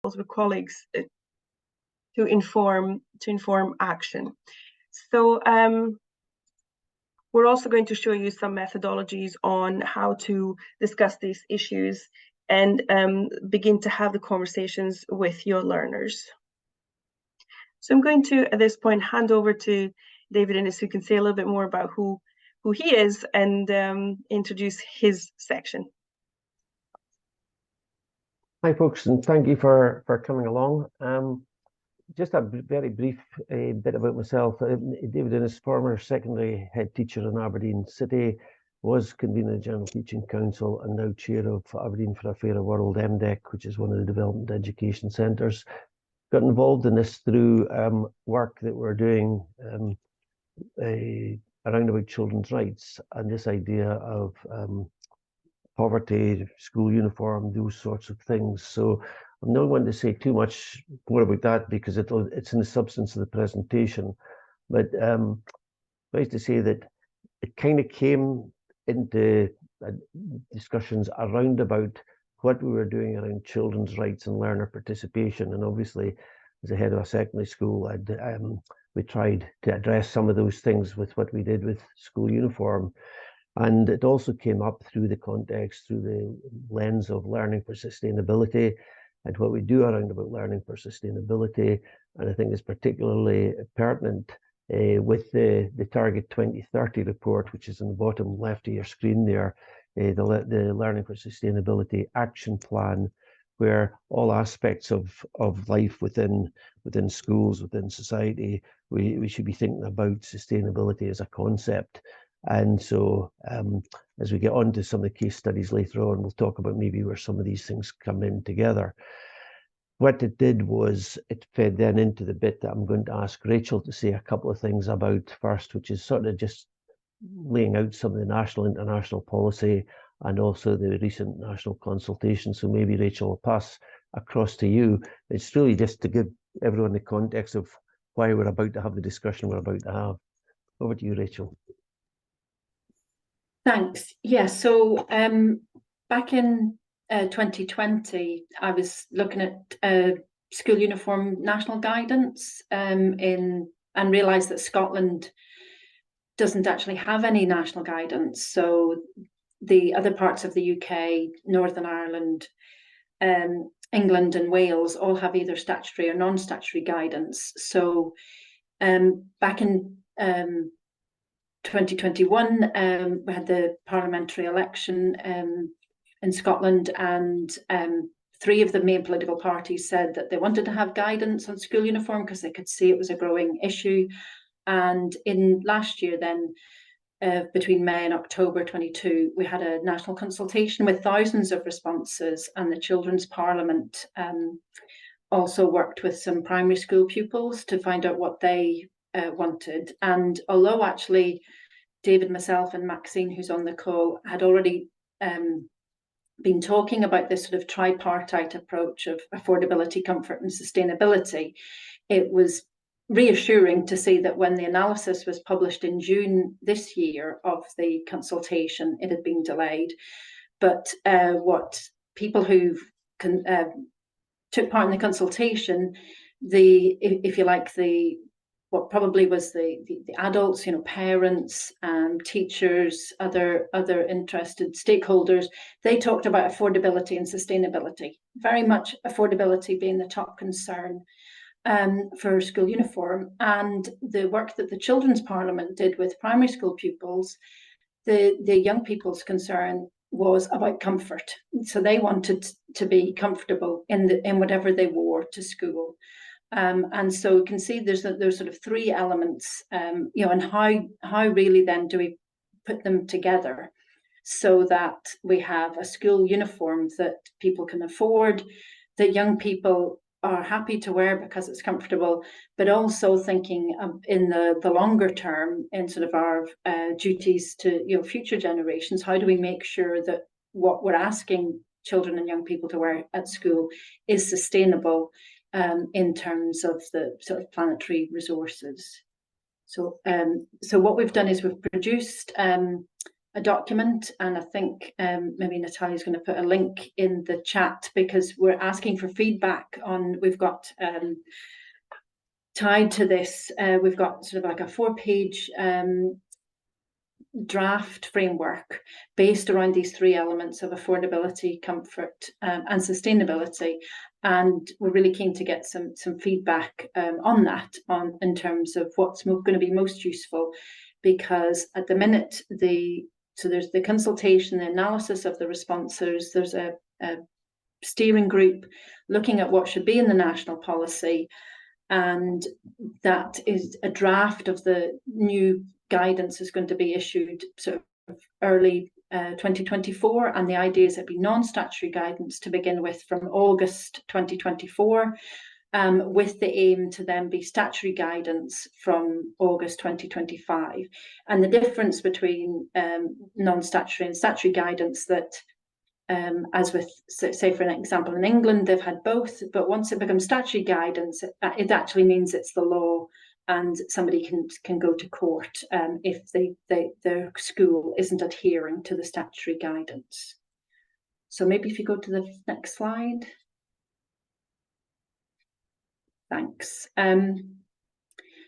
with colleagues to inform action. So we're also going to show you some methodologies on how to discuss these issues and begin to have the conversations with your learners. So I'm going to, at this point, hand over to David Innes, who can say a little bit more about who he is and introduce his section. Hi, folks, and thank you for coming along. Just a very brief bit about myself. David Innes, former secondary head teacher in Aberdeen City, was convener of the General Teaching Council and now chair of Aberdeen for a Fairer World, MDEC, which is one of the development education centres. Got involved in this through work that we're doing around about children's rights and this idea of poverty, school uniform, those sorts of things. So I'm not going to say too much more about that because it's in the substance of the presentation. But nice to say that it kind of came into discussions around about what we were doing around children's rights and learner participation. And obviously, as the head of a secondary school, we tried to address some of those things with what we did with school uniform. And it also came up through the context, through the lens of learning for sustainability and what we do around about learning for sustainability. And I think it's particularly pertinent with the Target 2030 report, which is in the bottom left of your screen there, the Learning for Sustainability Action Plan, where all aspects of life within schools, within society, we should be thinking about sustainability as a concept. And so as we get on to some of the case studies later on, we'll talk about maybe where some of these things come in together. What it did was it fed then into the bit that I'm going to ask Rachel to say a couple of things about first, which is sort of just laying out some of the national, international policy and also the recent national consultation. So maybe Rachel will pass across to you. It's really just to give everyone the context of why we're about to have the discussion we're about to have. Over to you, Rachel. Thanks. Yeah, so back in 2020, I was looking at school uniform national guidance and realised that Scotland doesn't actually have any national guidance. So the other parts of the UK, Northern Ireland, England and Wales all have either statutory or non-statutory guidance. So back in 2021, we had the parliamentary election in Scotland, and 3 of the main political parties said that they wanted to have guidance on school uniform because they could see it was a growing issue. And in last year then, between May and October 22, we had a national consultation with thousands of responses, and the Children's Parliament also worked with some primary school pupils to find out what they wanted. And although actually David, myself and Maxine, who's on the call, had already been talking about this sort of tripartite approach of affordability, comfort and sustainability, it was reassuring to see that when the analysis was published in June this year of the consultation, it had been delayed. But what people who took part in the consultation, if you like, what probably was the adults, parents, teachers, other interested stakeholders, they talked about affordability and sustainability, very much affordability being the top concern for school uniform. And the work that the Children's Parliament did with primary school pupils, the young people's concern was about comfort. So they wanted to be comfortable in whatever they wore to school. And so you can see there's sort of 3 elements, and how really then do we put them together so that we have a school uniform that people can afford, that young people are happy to wear because it's comfortable, but also thinking in the longer term in sort of our duties to future generations. How do we make sure that what we're asking children and young people to wear at school is sustainable in terms of the sort of planetary resources? So what we've done is we've produced a document, and I think maybe Natalia's going to put a link in the chat, because we're asking for feedback on, we've got tied to this, we've got sort of like a 4-page draft framework based around these 3 elements of affordability, comfort, and sustainability, and we're really keen to get some feedback on that, in terms of what's going to be most useful, because at the minute there's the consultation, the analysis of the responses, there's a steering group looking at what should be in the national policy, and that is a draft of the new guidance is going to be issued sort of early 2024, and the idea is it'd be non-statutory guidance to begin with from August 2024, with the aim to then be statutory guidance from August 2025. And the difference between non-statutory and statutory guidance, that as with, say for an example, in England, they've had both, but once it becomes statutory guidance, it actually means it's the law, and somebody can go to court if their school isn't adhering to the statutory guidance. So maybe if you go to the next slide. Thanks.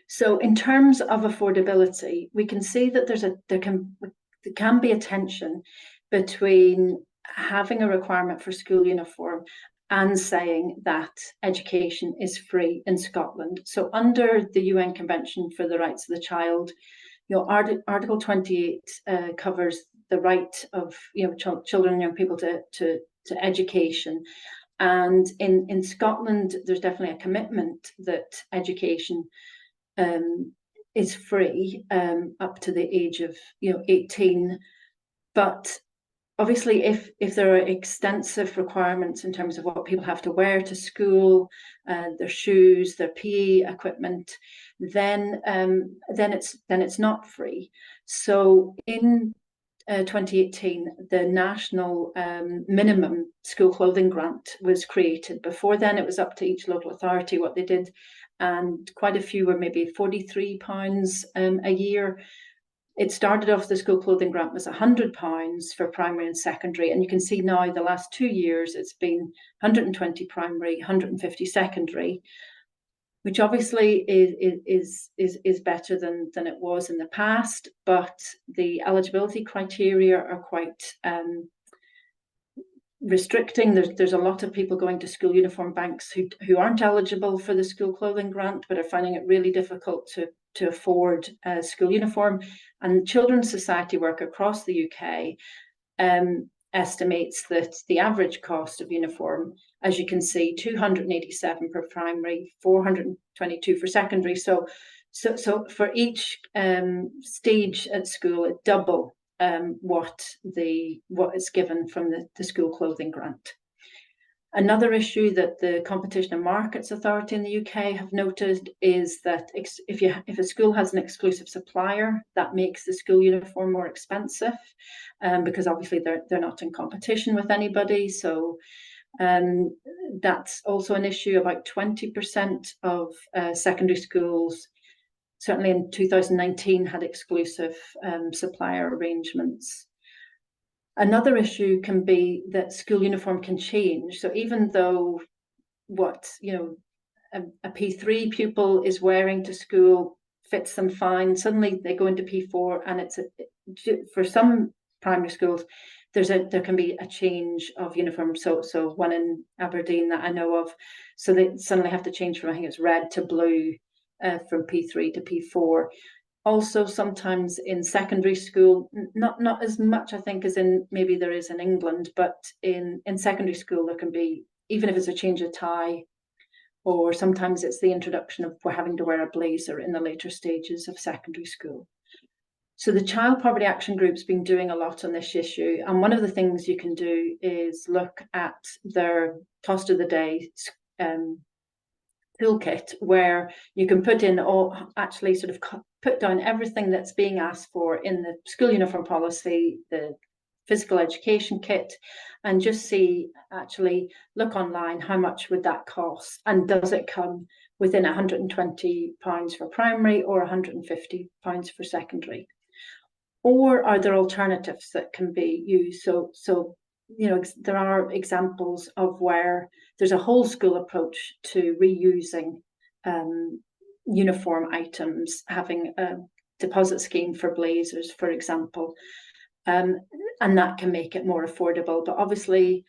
So in terms of affordability, we can see that there can be a tension between having a requirement for school uniform and saying that education is free in Scotland. So under the UN Convention for the Rights of the Child, Article 28 covers the right of children and young people to education. And in Scotland, there's definitely a commitment that education is free up to the age of 18. But obviously, if there are extensive requirements in terms of what people have to wear to school, their shoes, their PE equipment, then it's not free. So in 2018, the national minimum school clothing grant was created. Before then, it was up to each local authority what they did, and quite a few were maybe £43 a year. It started off, the school clothing grant was £100 for primary and secondary, and you can see now the last 2 years it's been 120 primary, 150 secondary, which obviously is better than it was in the past, but the eligibility criteria are quite restricting. There's a lot of people going to school uniform banks who aren't eligible for the school clothing grant, but are finding it really difficult to afford a school uniform. And Children's Society work across the UK estimates that the average cost of uniform, as you can see, 287 per primary, 422 for secondary. So for each stage at school, it double what is given from the school clothing grant. Another issue that the Competition and Markets Authority in the UK have noted is that if a school has an exclusive supplier, that makes the school uniform more expensive, because obviously they're not in competition with anybody. So that's also an issue. About 20% of secondary schools, certainly in 2019, had exclusive supplier arrangements. Another issue can be that school uniform can change. So even though what a P3 pupil is wearing to school fits them fine, suddenly they go into P4, and for some primary schools there can be a change of uniform. So one in Aberdeen that I know of, so they suddenly have to change from, I think it's red to blue, from P3 to P4. Also, sometimes in secondary school, not as much, I think, as in maybe there is in England, but in secondary school there can be, even if it's a change of tie, or sometimes it's the introduction of having to wear a blazer in the later stages of secondary school. So the Child Poverty Action Group's been doing a lot on this issue, and one of the things you can do is look at their cost of the day toolkit, where you can put in put down everything that's being asked for in the school uniform policy, the physical education kit, and just see, look online, how much would that cost, and does it come within £120 for primary or £150 for secondary. or are there alternatives that can be used? So you know, there are examples of where there's a whole school approach to reusing uniform items, having a deposit scheme for blazers, for example, and that can make it more affordable. But obviously,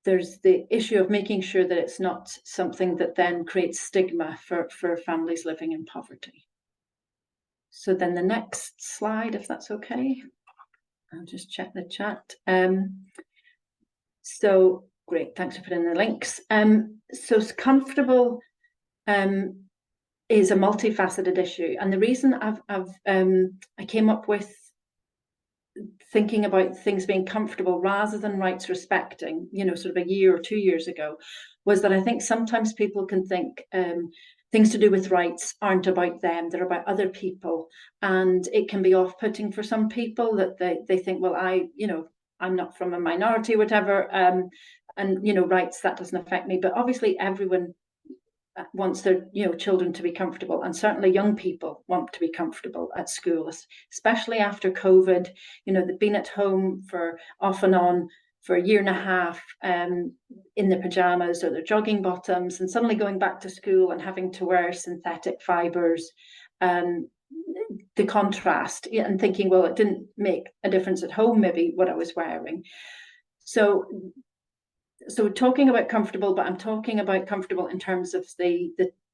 there's the issue of making sure that it's not something that then creates stigma for families living in poverty. So then the next slide, if that's okay. I'll just check the chat. So great, thanks for putting the links. So comfortable is a multifaceted issue, and the reason I came up with thinking about things being comfortable rather than rights respecting, you know, sort of a year or 2 years ago, was that I think sometimes people can think things to do with rights aren't about them, they're about other people, and it can be off-putting for some people that they think, well, I'm not from a minority, whatever, and you know, rights, that doesn't affect me. But obviously everyone wants their children to be comfortable, and certainly young people want to be comfortable at school, especially after COVID. You know, they've been at home for off and on for a year and a half in their pajamas or their jogging bottoms, and suddenly going back to school and having to wear synthetic fibers. The contrast, and thinking, well, it didn't make a difference at home, maybe what I was wearing. So talking about comfortable, but I'm talking about comfortable in terms of the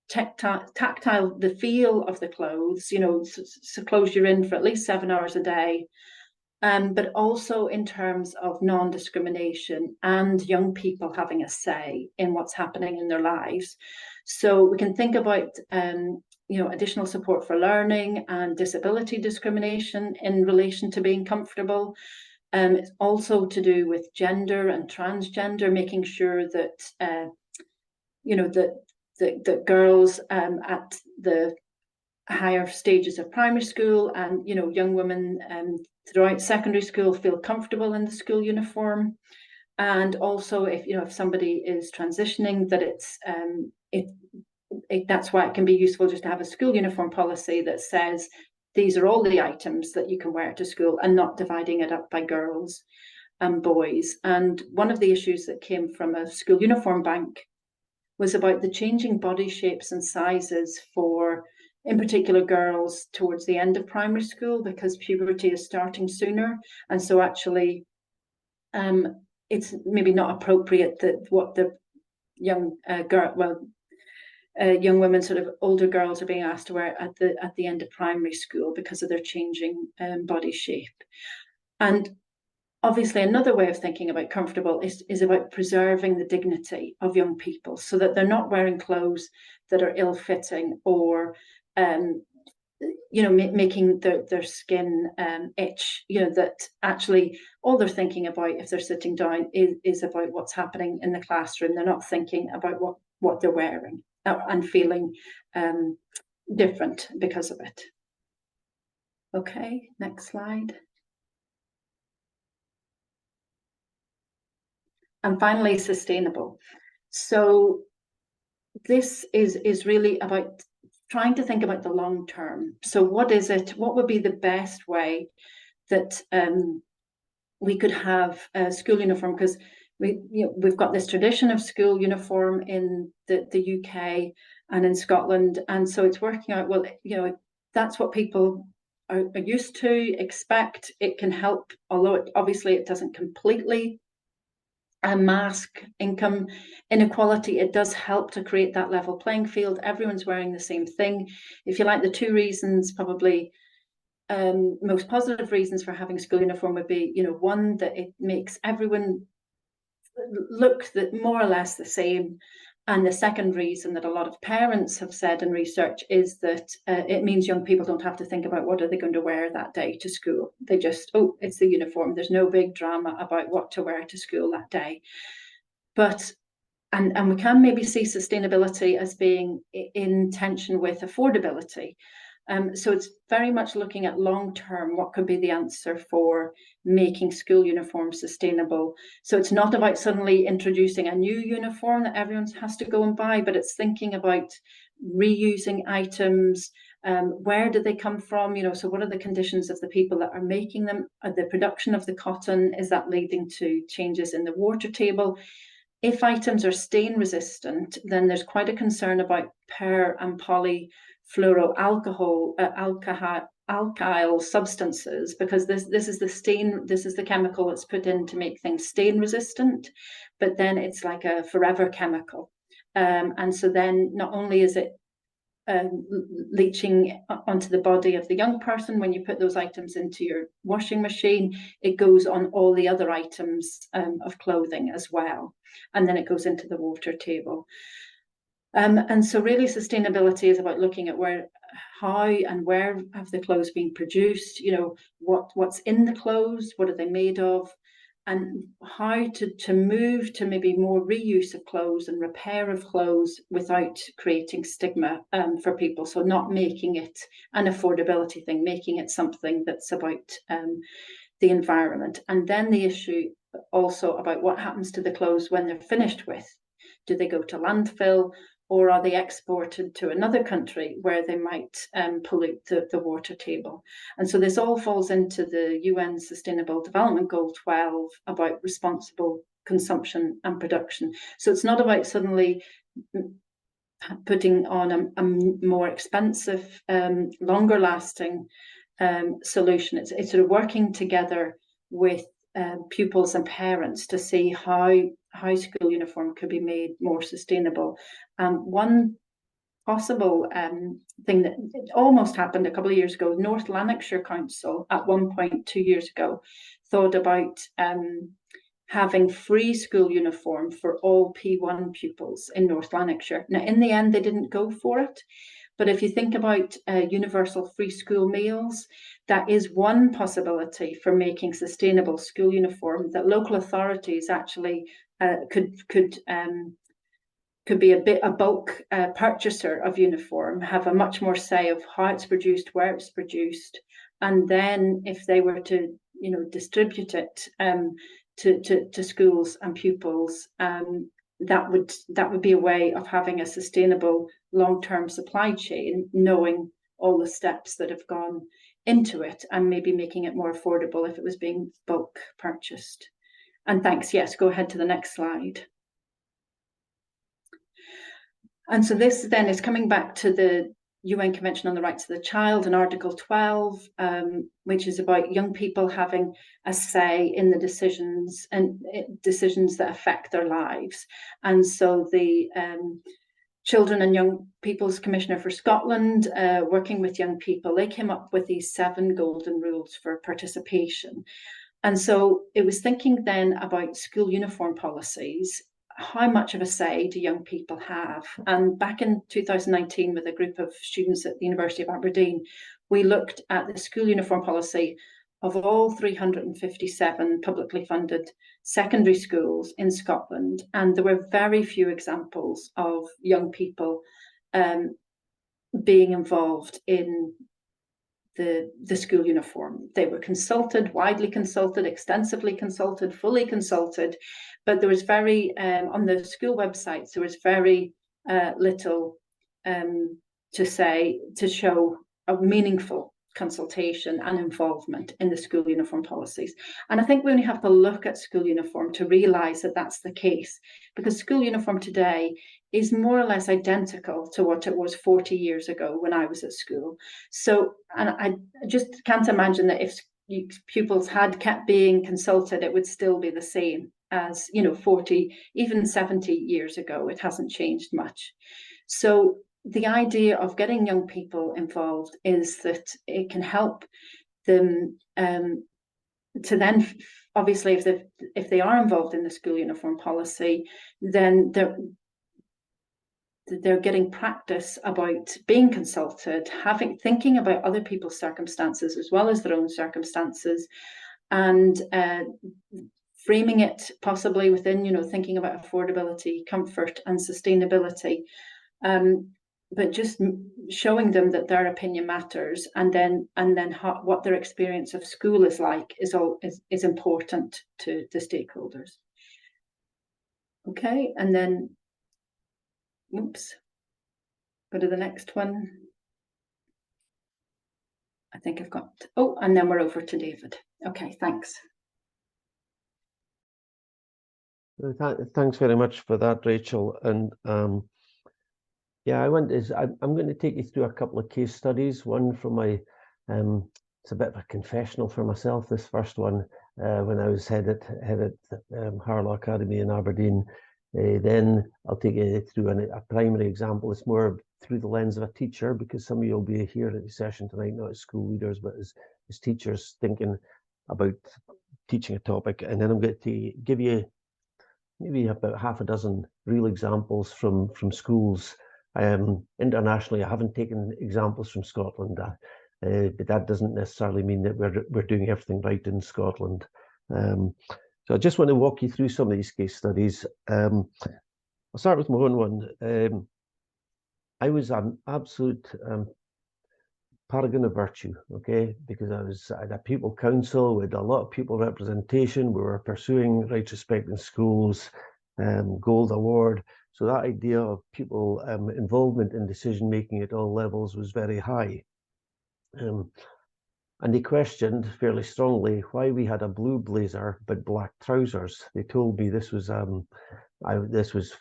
tactile, the feel of the clothes, you know, so clothes you're in for at least 7 hours a day, but also in terms of non-discrimination and young people having a say in what's happening in their lives. So we can think about additional support for learning and disability discrimination in relation to being comfortable. It's also to do with gender and transgender, making sure that that girls at the higher stages of primary school and young women throughout secondary school feel comfortable in the school uniform. And also, if somebody is transitioning, that that's why it can be useful just to have a school uniform policy that says these are all the items that you can wear to school, and not dividing it up by girls and boys. And one of the issues that came from a school uniform bank was about the changing body shapes and sizes for, in particular, girls towards the end of primary school, because puberty is starting sooner. And so actually, it's maybe not appropriate that what the young young women, sort of older girls, are being asked to wear at the end of primary school because of their changing body shape. And obviously another way of thinking about comfortable is about preserving the dignity of young people, so that they're not wearing clothes that are ill-fitting or making their skin itch. That actually all they're thinking about if they're sitting down is about what's happening in the classroom. They're not thinking about what they're wearing and feeling different because of it. Okay, next slide. And finally, sustainable. So this is really about trying to think about the long term. So what is it? What would be the best way that we could have a school uniform? Because we've got this tradition of school uniform in the UK and in Scotland, and so it's working out well. That's what people are used to, expect. It can help, although obviously it doesn't completely mask income inequality. It does help to create that level playing field. Everyone's wearing the same thing. If you like, the two reasons, probably most positive reasons for having school uniform would be, one, that it makes everyone look more or less the same. And the second reason that a lot of parents have said in research is that it means young people don't have to think about what are they going to wear that day to school. They just, it's the uniform. There's no big drama about what to wear to school that day. But, and we can maybe see sustainability as being in tension with affordability. So it's very much looking at long term, what could be the answer for making school uniforms sustainable. So it's not about suddenly introducing a new uniform that everyone has to go and buy, but it's thinking about reusing items Where do they come from? You know, so what are the conditions of the people that are making them? The production of the cotton, is that leading to changes in the water table? If items are stain resistant, then there's quite a concern about per and polyfluoroalkyl alkyl substances, because this is the chemical that's put in to make things stain resistant, but then it's like a forever chemical. And so then not only is it leaching onto the body of the young person when you put those items into your washing machine, it goes on all the other items of clothing as well, and then it goes into the water table. And so really sustainability is about looking at how and where have the clothes been produced, you know, what's in the clothes, what are they made of, and how to move to maybe more reuse of clothes and repair of clothes without creating stigma for people. So not making it an affordability thing, making it something that's about the environment. And then the issue also about what happens to the clothes when they're finished with. Do they go to landfill, or are they exported to another country where they might pollute the water table? And so this all falls into the UN Sustainable Development Goal 12 about responsible consumption and production. So it's not about suddenly putting on a more expensive, longer lasting solution. It's sort of working together with pupils and parents to see how school uniform could be made more sustainable. One possible thing that almost happened a couple of years ago, North Lanarkshire Council at one point 2 years ago thought about having free school uniform for all P1 pupils in North Lanarkshire. Now, in the end, they didn't go for it. But if you think about universal free school meals, that is one possibility for making sustainable school uniform, that local authorities actually could be a bulk purchaser of uniform, have a much more say of how it's produced, where it's produced, and then if they were to, you know, distribute it to schools and pupils, that would be a way of having a sustainable long-term supply chain, knowing all the steps that have gone into it, and maybe making it more affordable if it was being bulk purchased. And thanks. Yes, go ahead to the next slide. And so this then is coming back to the UN Convention on the Rights of the Child and Article 12, which is about young people having a say in the decisions that affect their lives. And so the Children and Young People's Commissioner for Scotland, working with young people, they came up with these 7 golden rules for participation. And so it was thinking then about school uniform policies. How much of a say do young people have? And back in 2019, with a group of students at the University of Aberdeen, we looked at the school uniform policy of all 357 publicly funded secondary schools in Scotland, and there were very few examples of young people being involved in the school uniform. They were consulted, widely consulted, extensively consulted, fully consulted, but there was very, on the school websites, there was very little to show a meaningful consultation and involvement in the school uniform policies. And I think we only have to look at school uniform to realise that that's the case, because school uniform today is more or less identical to what it was 40 years ago when I was at school. So, and I just can't imagine that if pupils had kept being consulted, it would still be the same as, you know, 40, even 70 years ago. It hasn't changed much. So the idea of getting young people involved is that it can help them to then, obviously, if they are involved in the school uniform policy, then they're getting practice about being consulted, thinking about other people's circumstances as well as their own circumstances, and framing it possibly within, you know, thinking about affordability, comfort, and sustainability. But just showing them that their opinion matters, and then what their experience of school is like is important to stakeholders. Okay, and then, oops, go to the next one. I think I've got, oh, and then we're over to David. Okay, thanks. Thanks very much for that, Rachel. And yeah, I'm going to take you through a couple of case studies. One from my, it's a bit of a confessional for myself. This first one, when I was head at Harlow Academy in Aberdeen. Then I'll take you through a primary example. It's more through the lens of a teacher, because some of you will be here at the session tonight, not as school leaders, but as teachers thinking about teaching a topic. And then I'm going to give you maybe about half a dozen real examples from schools. Internationally, I haven't taken examples from Scotland, but that doesn't necessarily mean that we're doing everything right in Scotland. So I just want to walk you through some of these case studies. I'll start with my own one. I was an absolute paragon of virtue, okay, because I had a pupil council with a lot of pupil representation. We were pursuing Rights Respect in Schools, Gold Award. So that idea of pupil involvement in decision making at all levels was very high. And they questioned fairly strongly why we had a blue blazer but black trousers. They told me this was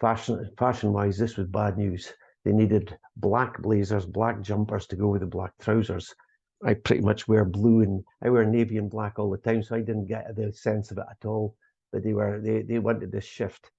fashion-wise, this was bad news. They needed black blazers, black jumpers to go with the black trousers. I pretty much wear blue, and I wear navy and black all the time, so I didn't get the sense of it at all. But they wanted this shift.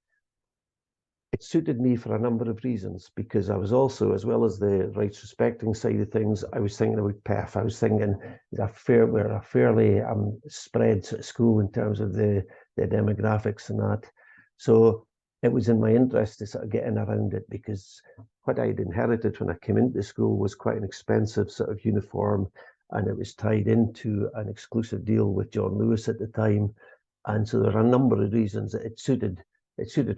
It suited me for a number of reasons, because I was also, as well as the rights respecting side of things, I was thinking about PEF. I was thinking we're a fairly spread school in terms of the demographics and that. So it was in my interest to sort of get in around it, because what I had inherited when I came into school was quite an expensive sort of uniform, and it was tied into an exclusive deal with John Lewis at the time. And so there are a number of reasons that it suited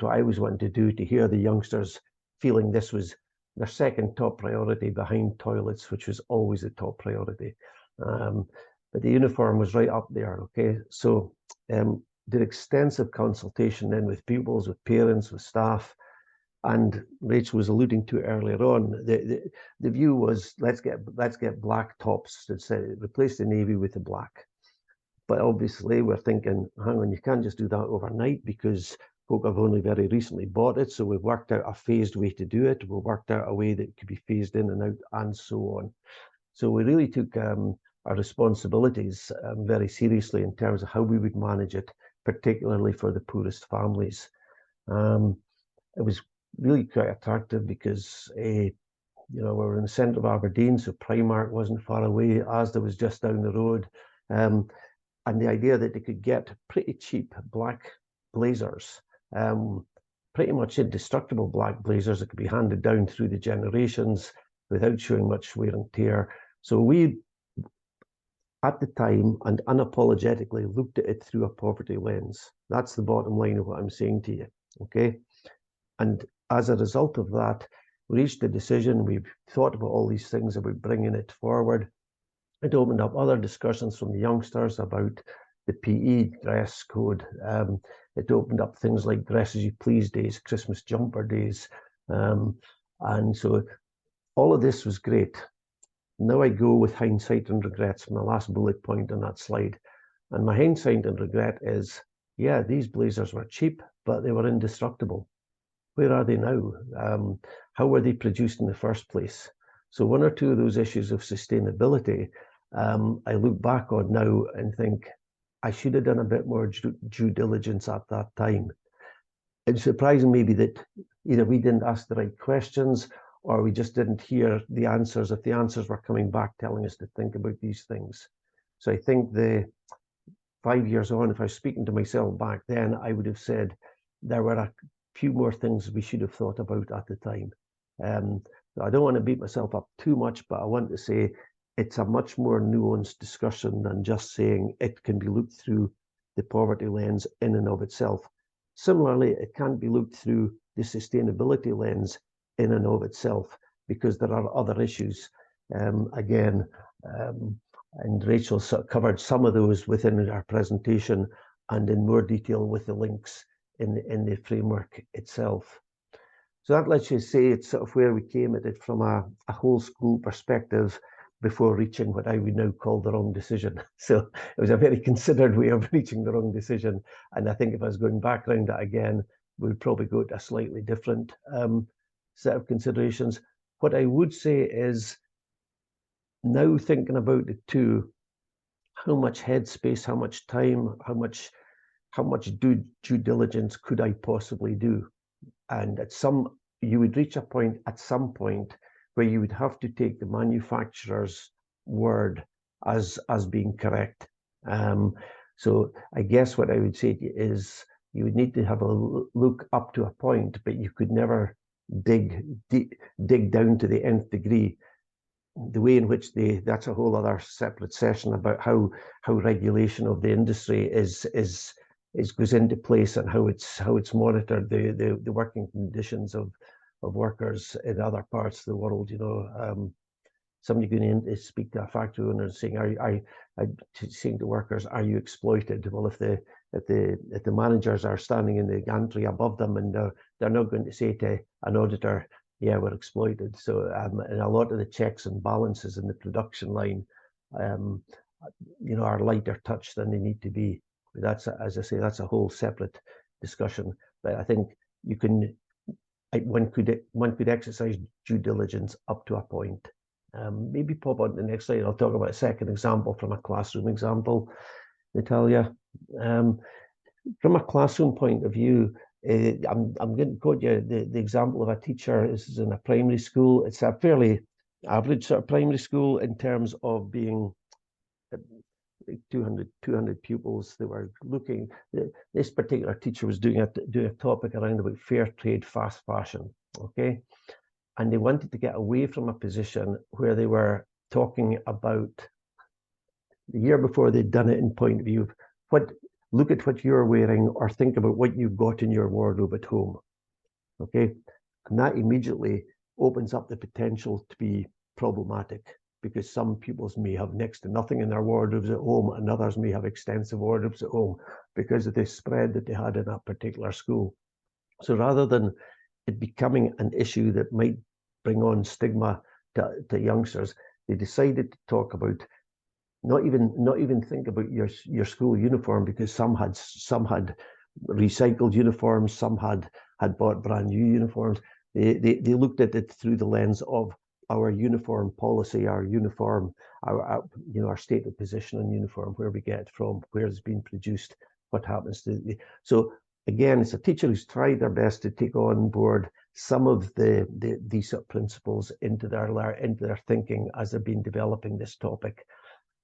what I was wanting to do, to hear the youngsters feeling this was their second top priority behind toilets, which was always the top priority. But the uniform was right up there, okay? So did extensive consultation then with pupils, with parents, with staff. And Rachel was alluding to earlier on, the view was, let's get black tops, replace the navy with the black. But obviously we're thinking, hang on, you can't just do that overnight, because folk have only very recently bought it. So we've worked out a phased way to do it. We've worked out a way that could be phased in and out, and so on. So we really took our responsibilities very seriously in terms of how we would manage it, particularly for the poorest families. It was really quite attractive because we were in the centre of Aberdeen, so Primark wasn't far away, Asda was just down the road. And the idea that they could get pretty cheap black blazers, pretty much indestructible black blazers that could be handed down through the generations without showing much wear and tear. So we, at the time, and unapologetically looked at it through a poverty lens. That's the bottom line of what I'm saying to you, okay? And as a result of that, we reached a decision. We've thought about all these things about bringing it forward. It opened up other discussions from the youngsters about the PE dress code. It opened up things like dress as you please days, Christmas jumper days. And so all of this was great. Now I go with hindsight and regrets, my last bullet point on that slide. And my hindsight and regret is, yeah, these blazers were cheap, but they were indestructible. Where are they now? How were they produced in the first place? So one or two of those issues of sustainability, I look back on now and think, I should have done a bit more due diligence at that time. It's surprising maybe that either we didn't ask the right questions, or we just didn't hear the answers, if the answers were coming back telling us to think about these things. So I think the 5 years on, if I was speaking to myself back then, I would have said there were a few more things we should have thought about at the time. I don't want to beat myself up too much, but I want to say it's a much more nuanced discussion than just saying it can be looked through the poverty lens in and of itself. Similarly, it can't be looked through the sustainability lens in and of itself, because there are other issues. And Rachel covered some of those within our presentation and in more detail with the links in the framework itself. So that lets you say it's sort of where we came at it from a whole school perspective. before reaching what I would now call the wrong decision. So it was a very considered way of reaching the wrong decision. And I think if I was going back around that again, we'd probably go to a slightly different set of considerations. What I would say is, now thinking about it too, how much headspace, how much time, how much due diligence could I possibly do? And you would reach a point at some point where you would have to take the manufacturer's word as being correct. So I guess what I would say to you is, you would need to have a look up to a point, but you could never dig down to the nth degree. The way in which that's a whole other separate session about how regulation of the industry goes into place, and how it's monitored, the working conditions of workers in other parts of the world. Somebody going in to speak to a factory owner and saying, saying to workers, are you exploited? Well, if the managers are standing in the gantry above them, and they're not going to say to an auditor, yeah, we're exploited. So and a lot of the checks and balances in the production line are lighter touch than they need to be. That's, as I say, that's a whole separate discussion. But I think one could exercise due diligence up to a point. Maybe pop on the next slide. I'll talk about a second example from a classroom example, Natalia. From a classroom point of view, I'm going to quote you the example of a teacher. This is in a primary school. It's a fairly average sort of primary school in terms of being 200 pupils. They were looking. This particular teacher was doing a topic around about fair trade, fast fashion. Okay, and they wanted to get away from a position where they were talking about the year before they'd done it in point of view of look at what you're wearing, or think about what you've got in your wardrobe at home. Okay, and that immediately opens up the potential to be problematic, because some pupils may have next to nothing in their wardrobes at home, and others may have extensive wardrobes at home because of the spread that they had in that particular school. So rather than it becoming an issue that might bring on stigma to youngsters, they decided to talk about not even think about your school uniform, because some had recycled uniforms, some had bought brand new uniforms. They looked at it through the lens of our uniform policy, our uniform, our stated position on uniform, where we get it from, where it's been produced, what happens to the. So again, it's a teacher who's tried their best to take on board some of these principles into their thinking as they've been developing this topic.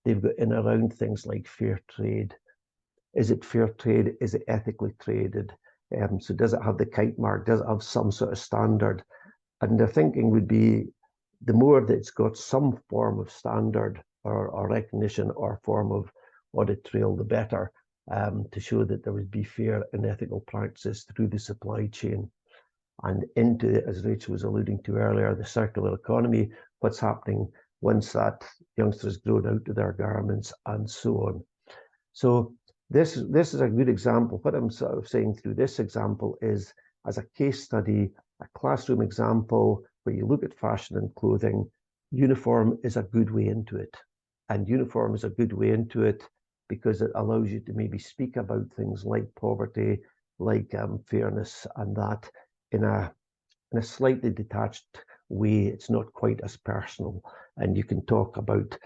They've got in around things like fair trade. Is it fair trade? Is it ethically traded? So does it have the kite mark? Does it have some sort of standard? And their thinking would be, the more that it's got some form of standard or recognition or form of audit trail, the better, to show that there would be fair and ethical practices through the supply chain. And into, as Rachel was alluding to earlier, the circular economy, what's happening once that youngster's grown out of their garments, and so on. So this is a good example. What I'm sort of saying through this example is, as a case study, a classroom example where you look at fashion and clothing, uniform is a good way into it. And uniform is a good way into it because it allows you to maybe speak about things like poverty, like fairness, and that in a slightly detached way. It's not quite as personal, and you can talk about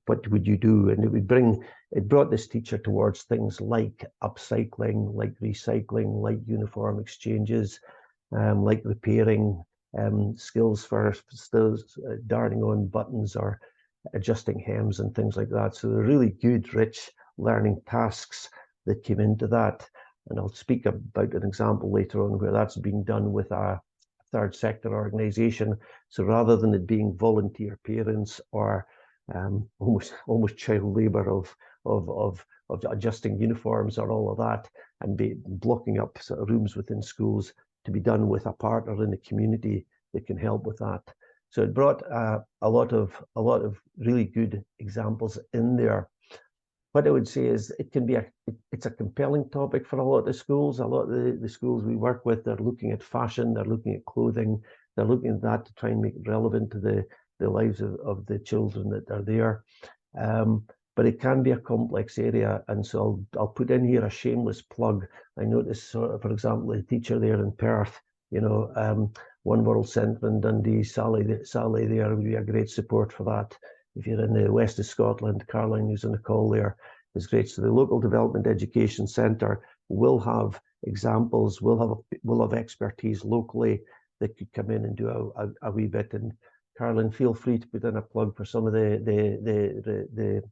what would you do, and it brought this teacher towards things like upcycling, like recycling, like uniform exchanges, like repairing, skills for darning on buttons or adjusting hems and things like that. So they're really good, rich learning tasks that came into that. And I'll speak about an example later on where that's being done with a third sector organization. So rather than it being volunteer parents or almost child labor of adjusting uniforms or all of that, and be blocking up sort of rooms within schools, to be done with a partner in the community that can help with that. So it brought a lot of really good examples in there. What I would say is it's a compelling topic for a lot of schools. A lot of the schools we work with, they're looking at fashion, they're looking at clothing, they're looking at that to try and make it relevant to lives of the children that are there. But it can be a complex area, and so I'll put in here a shameless plug. I noticed, for example, a teacher there in Perth, you know, One World Centre in Dundee, Sally there would be a great support for that. If you're in the west of Scotland, Caroline, who's on the call there, is great. So the Local Development Education Centre will have examples, will have expertise locally that could come in and do a wee bit. And Caroline, feel free to put in a plug for some of the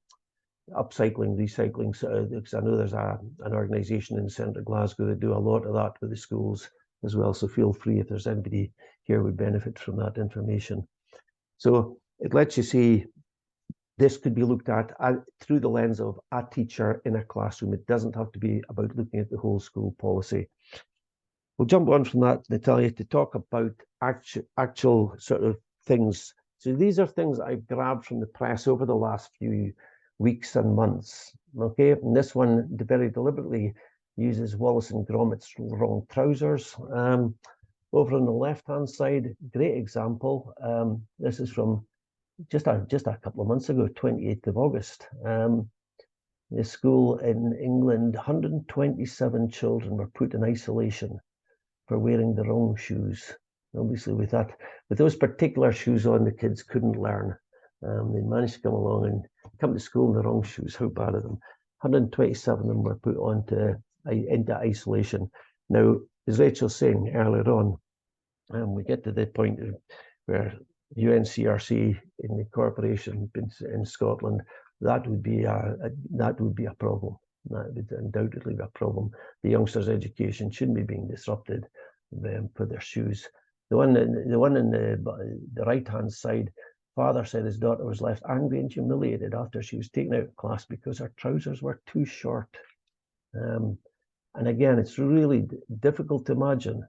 upcycling, recycling, because I know there's an organisation in the centre of Glasgow that do a lot of that with the schools as well. So feel free if there's anybody here who would benefit from that information. So it lets you see this could be looked at through the lens of a teacher in a classroom. It doesn't have to be about looking at the whole school policy. We'll jump on from that, Natalia, to talk about actual sort of things. So these are things I've grabbed from the press over the last few weeks and months. Okay, and this one very deliberately uses Wallace and Gromit's wrong trousers. Over on the left-hand side, great example. This is from just a couple of months ago, 28th of August. The school in England, 127 children were put in isolation for wearing the wrong shoes. Obviously, with those particular shoes on, the kids couldn't learn. They managed to come along and come to school in the wrong shoes. How bad of them? 127 of them were put into isolation. Now, as Rachel was saying earlier on, we get to the point where UNCRC in the corporation in Scotland, that would be a problem. That would undoubtedly be a problem. The youngsters' education shouldn't be being disrupted for their shoes. The one in the right-hand side, father said his daughter was left angry and humiliated after she was taken out of class because her trousers were too short. And again, it's really difficult to imagine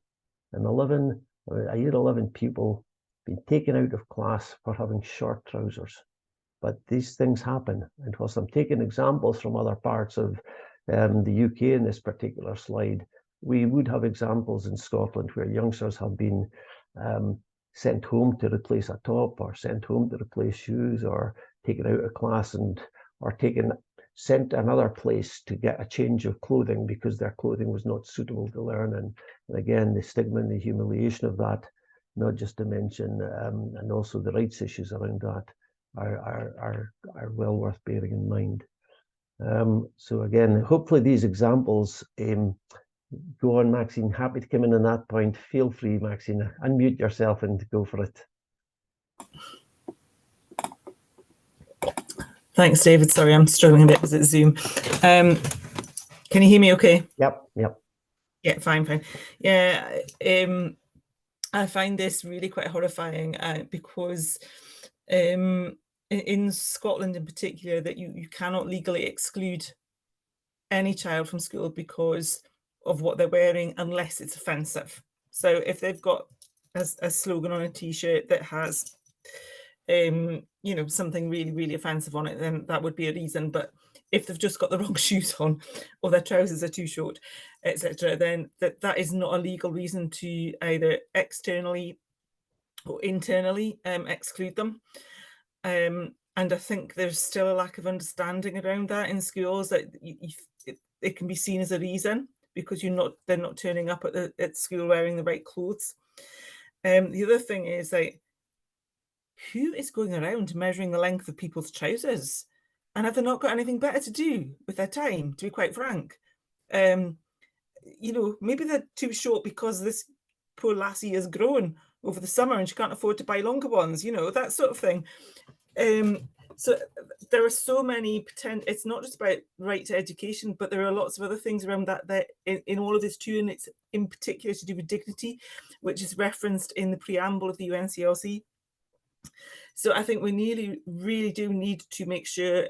a year 11 pupil being taken out of class for having short trousers. But these things happen. And whilst I'm taking examples from other parts of the UK in this particular slide, we would have examples in Scotland where youngsters have been sent home to replace a top, or sent home to replace shoes, or taken out of class or sent to another place to get a change of clothing because their clothing was not suitable to learn. And again, the stigma and the humiliation of that, not just to mention, and also the rights issues around that are well worth bearing in mind. So again, hopefully these examples go on, Maxine. Happy to come in on that point. Feel free, Maxine, unmute yourself and go for it. Thanks, David. Sorry, I'm struggling a bit because it's Zoom. Can you hear me okay? Yep. Yeah, fine. Yeah, I find this really quite horrifying because in Scotland in particular, that you cannot legally exclude any child from school because of what they're wearing unless it's offensive. So if they've got a slogan on a t-shirt that has something really, really offensive on it, then that would be a reason. But if they've just got the wrong shoes on, or their trousers are too short, etc., then that is not a legal reason to either externally or internally exclude them. And I think there's still a lack of understanding around that in schools, that it can be seen as a reason because they're not turning up at school wearing the right clothes. The other thing is, like, who is going around measuring the length of people's trousers? And have they not got anything better to do with their time, to be quite frank? Maybe they're too short because this poor lassie has grown over the summer and she can't afford to buy longer ones, that sort of thing. So there are so many it's not just about right to education, but there are lots of other things around that in all of this too, and it's in particular to do with dignity, which is referenced in the preamble of the UNCRC. So I think we really do need to make sure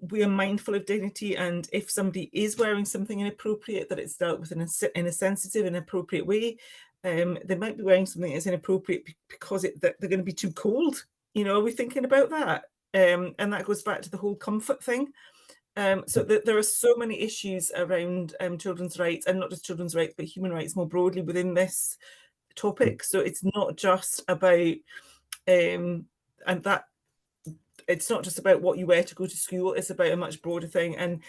we are mindful of dignity, and if somebody is wearing something inappropriate, that it's dealt with in a sensitive and appropriate way. They might be wearing something that's inappropriate because they're going to be too cold. Are we thinking about that? And that goes back to the whole comfort thing. So there are so many issues around children's rights, and not just children's rights, but human rights more broadly within this topic. So it's not just about and that it's not just about what you wear to go to school, it's about a much broader thing. And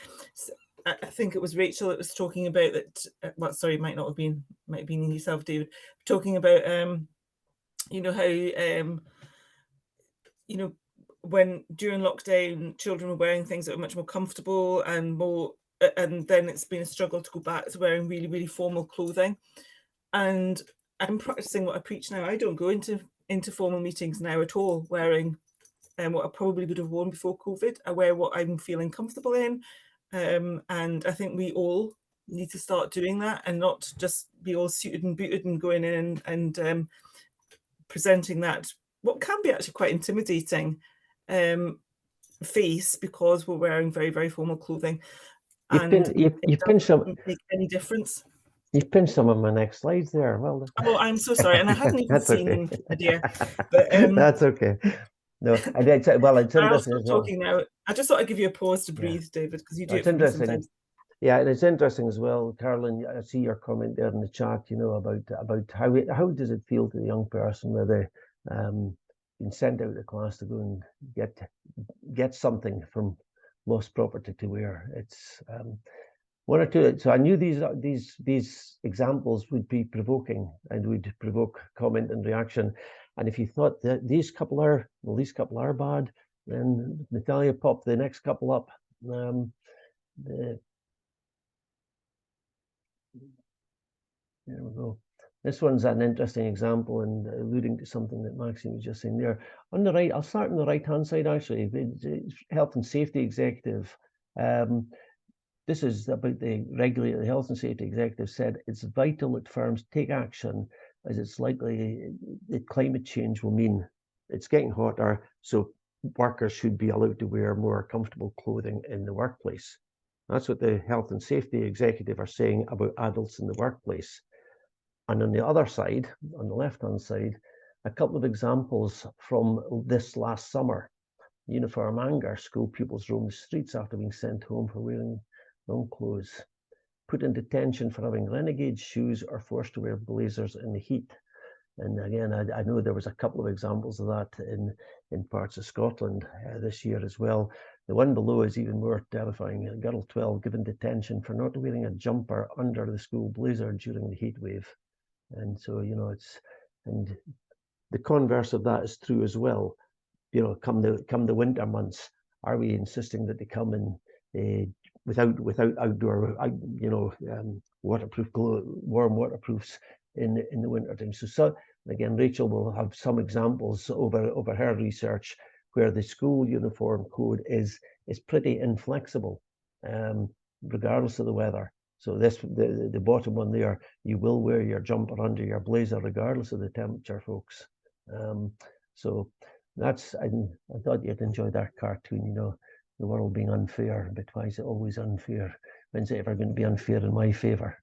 I think it was Rachel that was talking about that, well, sorry, might have been yourself, David, talking about you know, how you know, when during lockdown children were wearing things that were much more comfortable and more, and then it's been a struggle to go back to wearing really, really formal clothing. And I'm practicing what I preach now. I don't go into formal meetings now at all wearing what I probably would have worn before COVID. I wear what I'm feeling comfortable in, and I think we all need to start doing that and not just be all suited and booted and going in and presenting that what can be actually quite intimidating face because we're wearing very, very formal clothing. You've pinned some. Doesn't make any difference. You've pinned some of my next slides there. Well, oh, I'm so sorry, and I hadn't even seen them, dear. But that's okay. No, I did. Well, it's interesting as well. Talking now. I just thought I'd give you a pause to breathe, David, because you do it for me sometimes. Yeah, and it's interesting as well, Carolyn. I see your comment there in the chat. You know, about how does it feel to the young person where they been sent out of class to go and get something from lost property to wear. It's one or two. So I knew these examples would be provoking and would provoke comment and reaction. And if you thought that these couple are bad, then Natalia popped the next couple up. There we go. This one's an interesting example and alluding to something that Maxine was just saying there. On the right, I'll start on the right-hand side actually. It's health and safety executive. This is about the regulator. The health and safety executive said it's vital that firms take action as it's likely that climate change will mean it's getting hotter, so workers should be allowed to wear more comfortable clothing in the workplace. That's what the health and safety executive are saying about adults in the workplace. And on the other side, on the left-hand side, a couple of examples from this last summer. Uniform anger, school pupils roam the streets after being sent home for wearing long clothes. Put in detention for having renegade shoes or forced to wear blazers in the heat. And again, I know there was a couple of examples of that in parts of Scotland this year as well. The one below is even more terrifying. A girl 12 given detention for not wearing a jumper under the school blazer during the heat wave. And so, you know, and the converse of that is true as well. You know, come the winter months, are we insisting that they come in without outdoor, waterproof, warm waterproofs in the winter time? So again, Rachel will have some examples over her research where the school uniform code is pretty inflexible, regardless of the weather. So the bottom one there, you will wear your jumper under your blazer regardless of the temperature, folks. So that's, I thought you'd enjoy that cartoon, you know, the world being unfair, but why is it always unfair? When's it ever going to be unfair in my favor?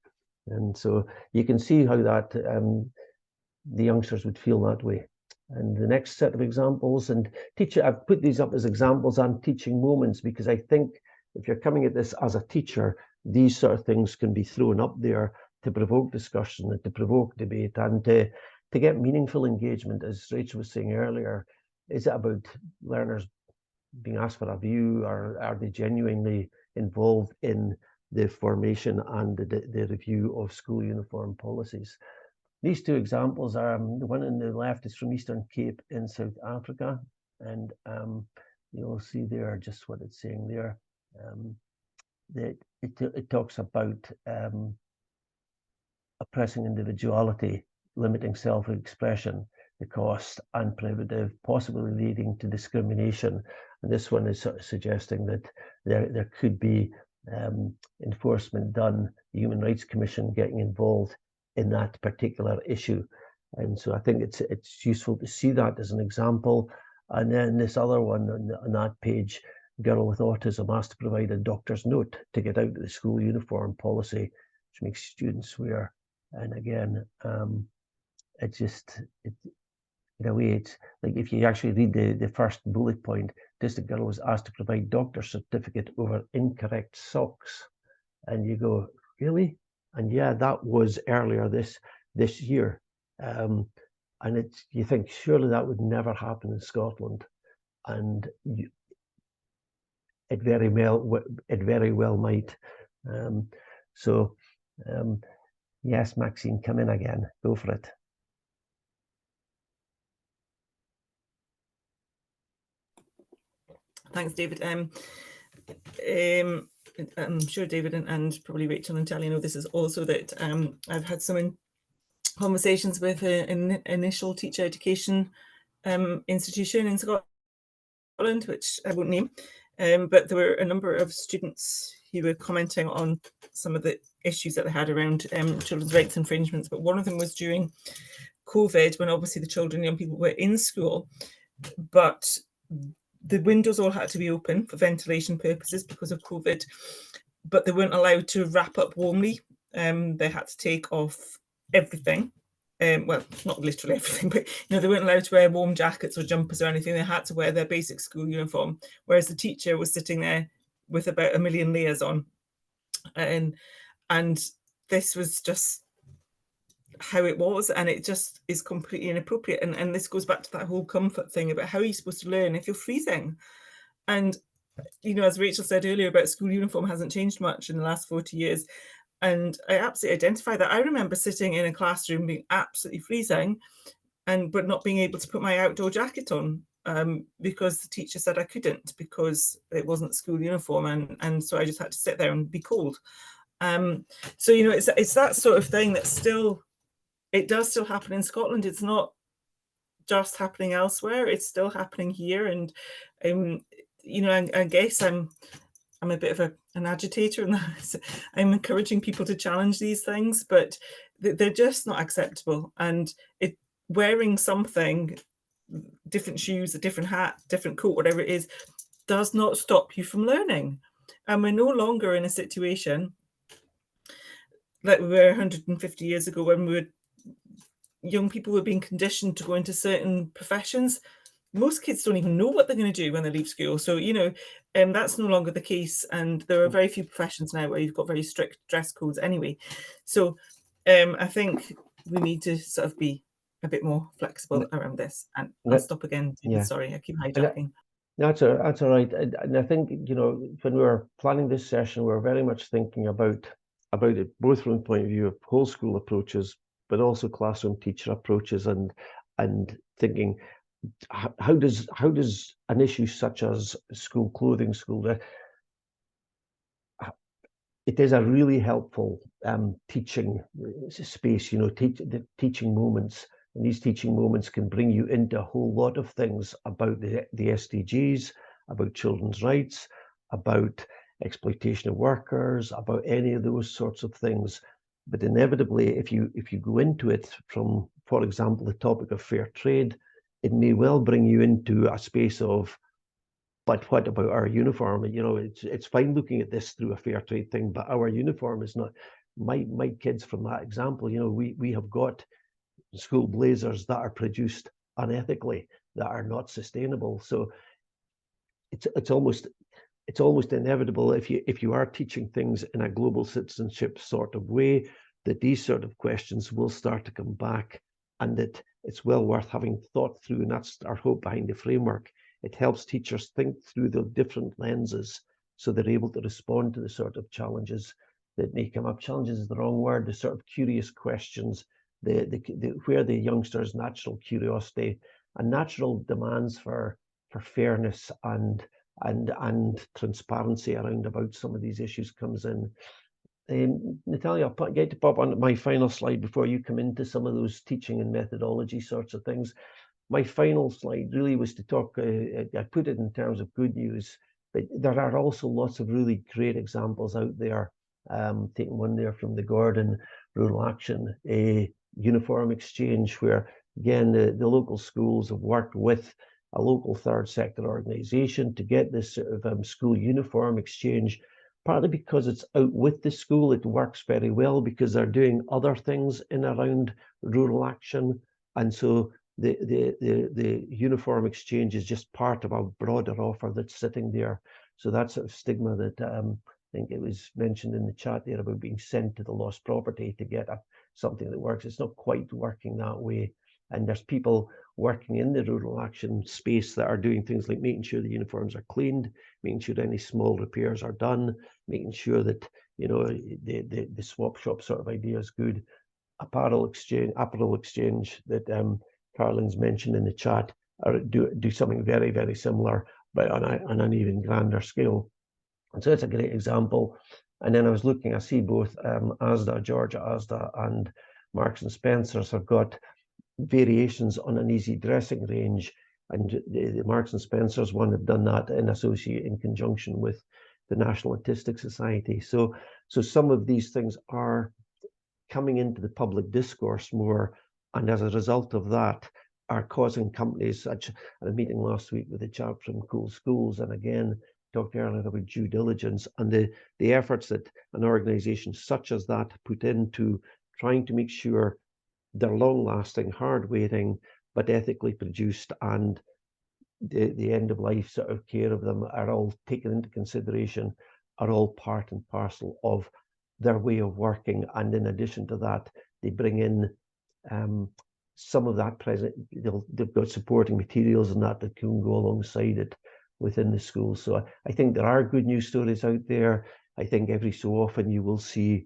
And so you can see how that the youngsters would feel that way. And the next set of examples, and I've put these up as examples and teaching moments, because I think if you're coming at this as a teacher, these sort of things can be thrown up there to provoke discussion and to provoke debate and to get meaningful engagement. As Rachel was saying earlier, is it about learners being asked for a view, or are they genuinely involved in the formation and the review of school uniform policies? These two examples are, the one on the left is from Eastern Cape in South Africa, and you'll see there just what it's saying there. That it talks about oppressing individuality, limiting self-expression, the cost, and prohibitive, possibly leading to discrimination. And this one is sort of suggesting that there could be enforcement done, the Human Rights Commission getting involved in that particular issue. And so I think it's useful to see that as an example. And then this other one on that page, girl with autism asked to provide a doctor's note to get out of the school uniform policy, which makes students wear. And again, in a way, it's like if you actually read the first bullet point, this girl was asked to provide doctor's certificate over incorrect socks. And you go, really? And yeah, that was earlier this year. And you think surely that would never happen in Scotland, and it very well might. Yes, Maxine, come in again. Go for it. Thanks, David. I'm sure David and probably Rachel and Talia know this is also that I've had some conversations with an initial teacher education institution in Scotland, which I won't name, but there were a number of students who were commenting on some of the issues that they had around children's rights infringements. But one of them was during COVID, when obviously the children and young people were in school, but the windows all had to be open for ventilation purposes because of COVID, but they weren't allowed to wrap up warmly. They had to take off everything. Well, not literally everything, but they weren't allowed to wear warm jackets or jumpers or anything. They had to wear their basic school uniform, whereas the teacher was sitting there with about 1 million layers on. And this was just how it was, and it just is completely inappropriate. And this goes back to that whole comfort thing about how are you supposed to learn if you're freezing? And as Rachel said earlier about school uniform hasn't changed much in the last 40 years. And I absolutely identify that. I remember sitting in a classroom being absolutely freezing, but not being able to put my outdoor jacket on because the teacher said I couldn't because it wasn't school uniform, and so I just had to sit there and be cold. So it's that sort of thing that it does still happen in Scotland. It's not just happening elsewhere. It's still happening here, and I guess I'm a bit of an agitator, and I'm encouraging people to challenge these things, but they're just not acceptable. And wearing something, different shoes, a different hat, different coat, whatever it is, does not stop you from learning. And we're no longer in a situation like we were 150 years ago when young people were being conditioned to go into certain professions. Most kids don't even know what they're going to do when they leave school. So, that's no longer the case. And there are very few professions now where you've got very strict dress codes anyway. So I think we need to sort of be a bit more flexible around this. And I'll stop again. Yeah. Sorry, I keep hijacking. That's all right. And I think, when we were planning this session, we were very much thinking about it, both from the point of view of whole school approaches, but also classroom teacher approaches, and thinking, how does an issue such as school clothing, school dress, it is a really helpful teaching space, the teaching moments. And these teaching moments can bring you into a whole lot of things about the SDGs, about children's rights, about exploitation of workers, about any of those sorts of things. But inevitably, if you go into it from, for example, the topic of fair trade, it may well bring you into a space of, but what about our uniform? It's fine looking at this through a fair trade thing, but our uniform is not. My kids, from that example, we have got school blazers that are produced unethically, that are not sustainable. So it's almost inevitable if you are teaching things in a global citizenship sort of way, that these sort of questions will start to come back, and that it's well worth having thought through. And that's our hope behind the framework. It helps teachers think through the different lenses so they're able to respond to the sort of challenges that may come up. Challenges is the wrong word, the sort of curious questions, where the youngsters' natural curiosity and natural demands for fairness and transparency around about some of these issues comes in. Natalia, I'll get to pop on my final slide before you come into some of those teaching and methodology sorts of things. My final slide really was to talk, I put it in terms of good news, but there are also lots of really great examples out there. Taking one there from the Gordon Rural Action, a uniform exchange where, again, the local schools have worked with a local third sector organisation to get this sort of school uniform exchange, partly because it's out with the school. It works very well because they're doing other things in around rural action, and so the uniform exchange is just part of a broader offer that's sitting there. So that sort of stigma that I think it was mentioned in the chat there about being sent to the lost property to get something that works. It's not quite working that way. and there's people working in the rural action space that are doing things like making sure the uniforms are cleaned, making sure any small repairs are done, making sure that, you know, the swap shop sort of idea is good. Apparel exchange that Carolyn's mentioned in the chat do something very, very similar, but on an even grander scale. And so it's a great example. And then I was looking, I see both Georgia Asda and Marks and Spencer's have got variations on an easy dressing range, and the Marks and Spencer's one have done that in conjunction with the National Autistic Society. So some of these things are coming into the public discourse more, and as a result of that are causing companies, such at a meeting last week with the chap from Cool Schools, and again talked earlier about due diligence and the efforts that an organization such as that put into trying to make sure they're long-lasting, hard-waiting, but ethically produced, and the end-of-life sort of care of them are all taken into consideration, are all part and parcel of their way of working. And in addition to that, they bring in some of that they've got supporting materials and that can go alongside it within the school. So I think there are good news stories out there. I think every so often you will see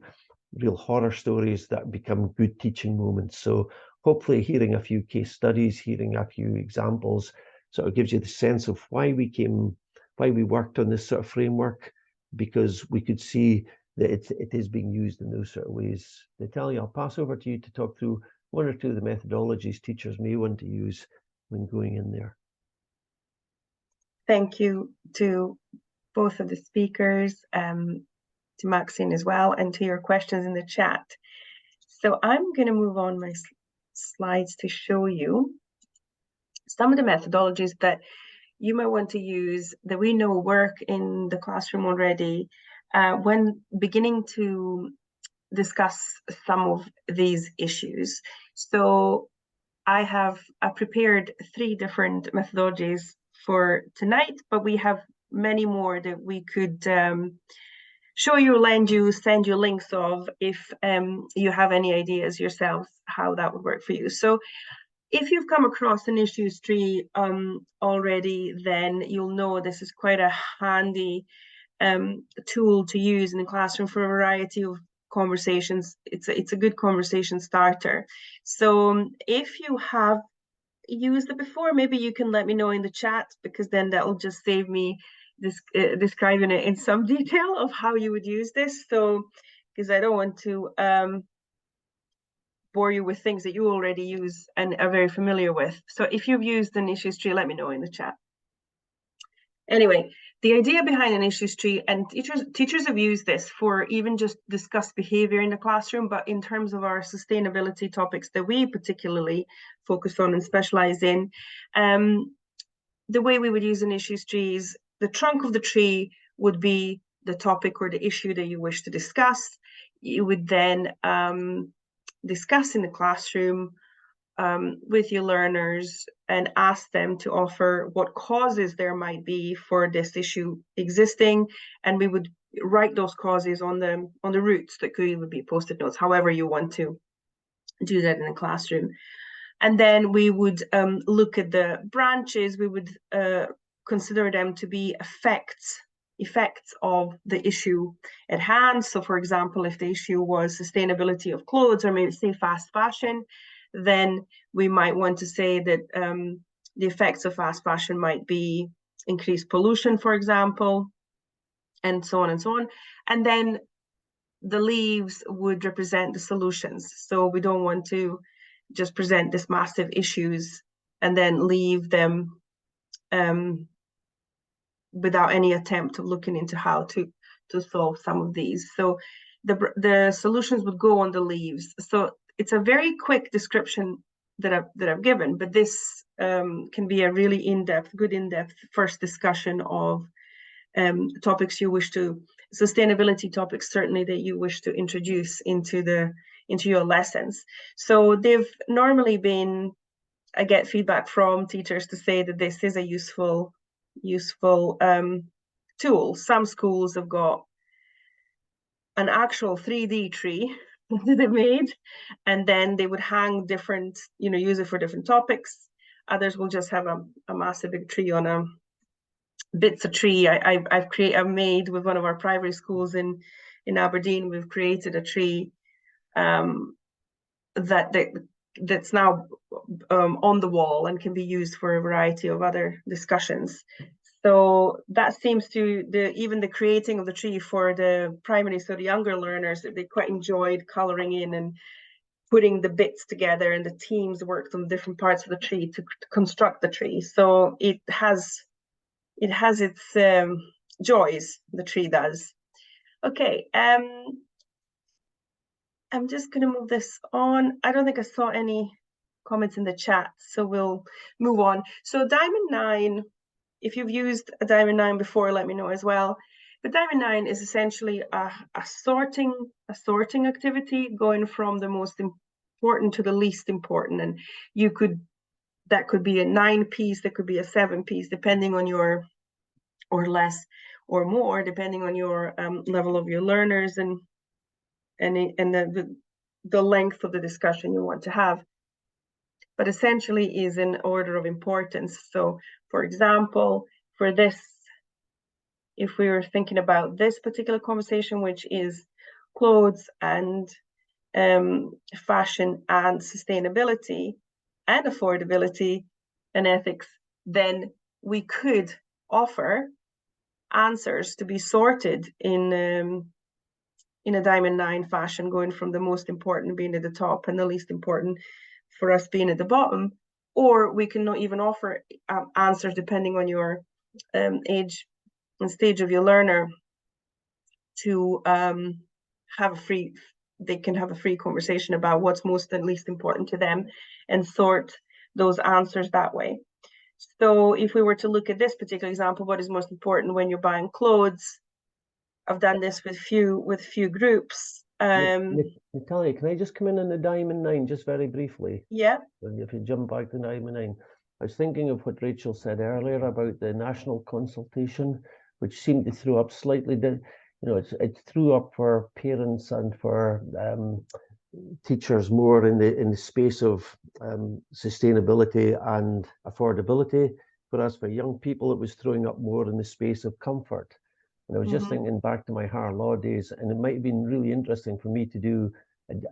real horror stories that become good teaching moments. So hopefully hearing a few case studies, hearing a few examples sort of gives you the sense of why we worked on this sort of framework, because we could see that it is being used in those sort of ways. Natalia, I'll pass over to you to talk through one or two of the methodologies teachers may want to use when going in there. Thank you to both of the speakers, to Maxine as well, and to your questions in the chat. So I'm going to move on my slides to show you some of the methodologies that you might want to use that we know work in the classroom already when beginning to discuss some of these issues. So I have prepared 3 different methodologies for tonight, but we have many more that we could show you, lend you, send you links of if you have any ideas yourselves how that would work for you. So if you've come across an issues tree already, then you'll know this is quite a handy tool to use in the classroom for a variety of conversations. It's a good conversation starter. So if you have used it before, maybe you can let me know in the chat, because then that'll just save me describing it in some detail of how you would use this. So because I don't want to bore you with things that you already use and are very familiar with. So if you've used an issues tree, let me know in the chat. Anyway, the idea behind an issues tree, and teachers have used this for even just discuss behavior in the classroom, but in terms of our sustainability topics that we particularly focus on and specialize in, the way we would use an issues tree is the trunk of the tree would be the topic or the issue that you wish to discuss. You would then discuss in the classroom with your learners and ask them to offer what causes there might be for this issue existing, and we would write those causes on the roots that could even be post-it notes, however you want to do that in the classroom. And then we would look at the branches. We would consider them to be effects of the issue at hand. So for example, if the issue was sustainability of clothes, or maybe say fast fashion, then we might want to say that the effects of fast fashion might be increased pollution, for example, and so on and so on. And then the leaves would represent the solutions. So we don't want to just present this massive issues and then leave them without any attempt of looking into how to solve some of these. So the solutions would go on the leaves. So it's a very quick description that I've given, but this can be a really good in-depth first discussion of topics you wish to, sustainability topics certainly, that you wish to introduce into your lessons. So they've normally been, I get feedback from teachers to say that this is a useful tool. Some schools have got an actual 3D tree that they made, and then they would hang different, use it for different topics. Others will just have a massive big tree on a bits of tree. I've made with one of our primary schools in Aberdeen. We've created a tree that's now on the wall and can be used for a variety of other discussions. So that seems to even the creating of the tree for the primary, so the younger learners, they quite enjoyed coloring in and putting the bits together, and the teams worked on different parts of the tree to construct the tree. So it has its joys, the tree does. Okay, I'm just going to move this on. I don't think I saw any comments in the chat, so we'll move on. So Diamond 9, if you've used a Diamond 9 before, let me know as well. But Diamond 9 is essentially a sorting activity, going from the most important to the least important. And that could be a 9 piece, that could be a 7 piece, depending on your, or less or more, depending on your level of your learners and the length of the discussion you want to have. But essentially is in order of importance. So for example, for this, if we were thinking about this particular conversation, which is clothes and fashion and sustainability and affordability and ethics, then we could offer answers to be sorted in a Diamond 9 fashion, going from the most important being at the top and the least important for us being at the bottom. Or we can not even offer answers depending on your age and stage of your learner to they can have a free conversation about what's most and least important to them and sort those answers that way. So if we were to look at this particular example, what is most important when you're buying clothes? I've done this with few groups. Natalia, can I just come in on the Diamond 9 just very briefly? Yeah. If you jump back to Diamond 9, I was thinking of what Rachel said earlier about the national consultation, which seemed to throw up slightly. It threw up for parents and for teachers more in the space of sustainability and affordability, whereas for young people it was throwing up more in the space of comfort. And I was just thinking back to my higher law days, and it might have been really interesting for me to do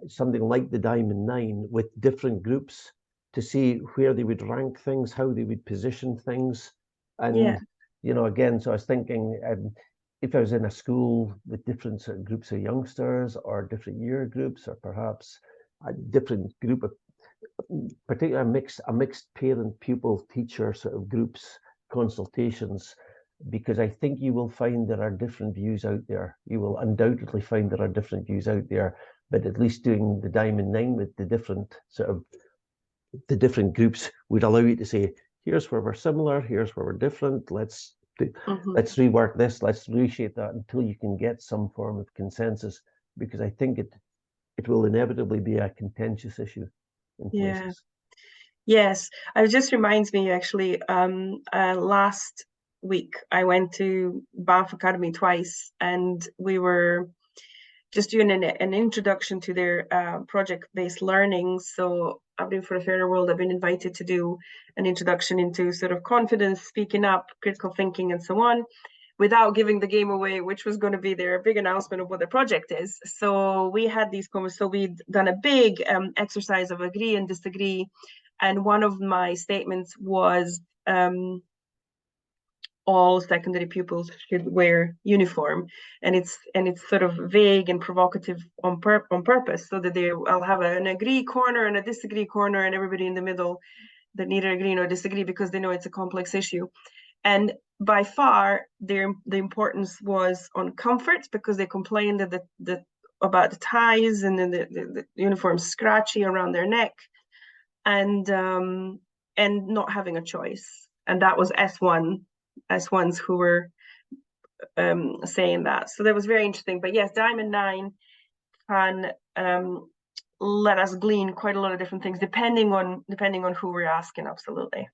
something like the Diamond 9 with different groups to see where they would rank things, how they would position things. And, again, so I was thinking, if I was in a school with different sort of groups of youngsters or different year groups, or perhaps a different group of, particularly a mixed parent, pupil, teacher sort of groups, consultations, because I think you will find there are different views out there. You will undoubtedly find there are different views out there, but at least doing the Diamond 9 with the different groups would allow you to say, here's where we're similar, here's where we're different, let's rework this, let's reshape that until you can get some form of consensus, because I think it will inevitably be a contentious issue in places. Yes, it just reminds me actually, last week I went to Banff Academy twice, and we were just doing an introduction to their project-based learning. So I've been for a Fairer World, I've been invited to do an introduction into sort of confidence, speaking up, critical thinking, and so on, without giving the game away, which was going to be their big announcement of what their project is. So we had these comments. So we'd done a big exercise of agree and disagree. And one of my statements was all secondary pupils should wear uniform, and it's sort of vague and provocative on purpose, so that I'll have an agree corner and a disagree corner, and everybody in the middle that neither agree nor disagree, because they know it's a complex issue. And by far, the importance was on comfort, because they complained that about the ties and then the uniform scratchy around their neck, and not having a choice. And that was S1s who were saying that. So that was very interesting. But yes, Diamond 9 can let us glean quite a lot of different things depending on who we're asking. Absolutely.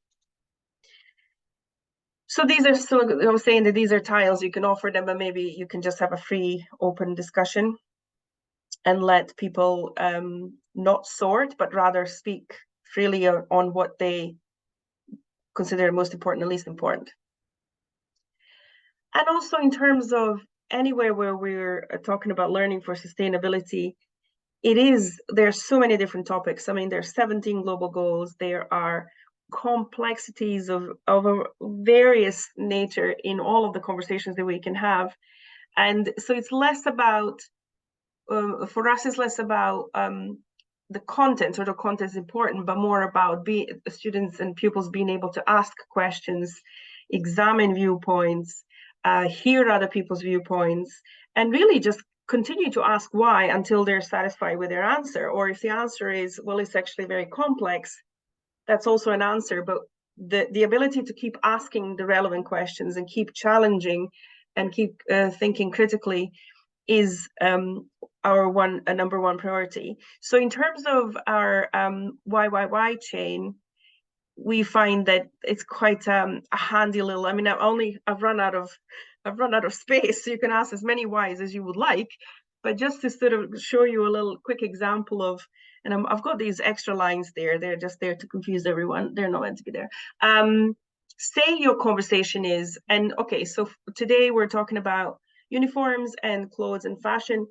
So these are, so I was saying that these are tiles, you can offer them, but maybe you can just have a free open discussion. and let people not sort, but rather speak freely on what they consider most important and least important. And also in terms of anywhere where we're talking about learning for sustainability, there's so many different topics. I mean, there's 17 global goals. There are complexities of a various nature in all of the conversations that we can have. And so it's less about, for us, it's less about the content, or the content is important, but more about students and pupils being able to ask questions, examine viewpoints, hear other people's viewpoints, and really just continue to ask why until they're satisfied with their answer. Or if the answer is, well, it's actually very complex, that's also an answer. But the ability to keep asking the relevant questions and keep challenging and keep thinking critically is our number one priority. So in terms of our why chain, we find that it's quite a handy little. I mean, I've run out of space, so you can ask as many whys as you would like. But just to sort of show you a little quick example of, and I've got these extra lines there. They're just there to confuse everyone. They're not meant to be there. Say your conversation is, and okay, so today we're talking about uniforms and clothes and fashion.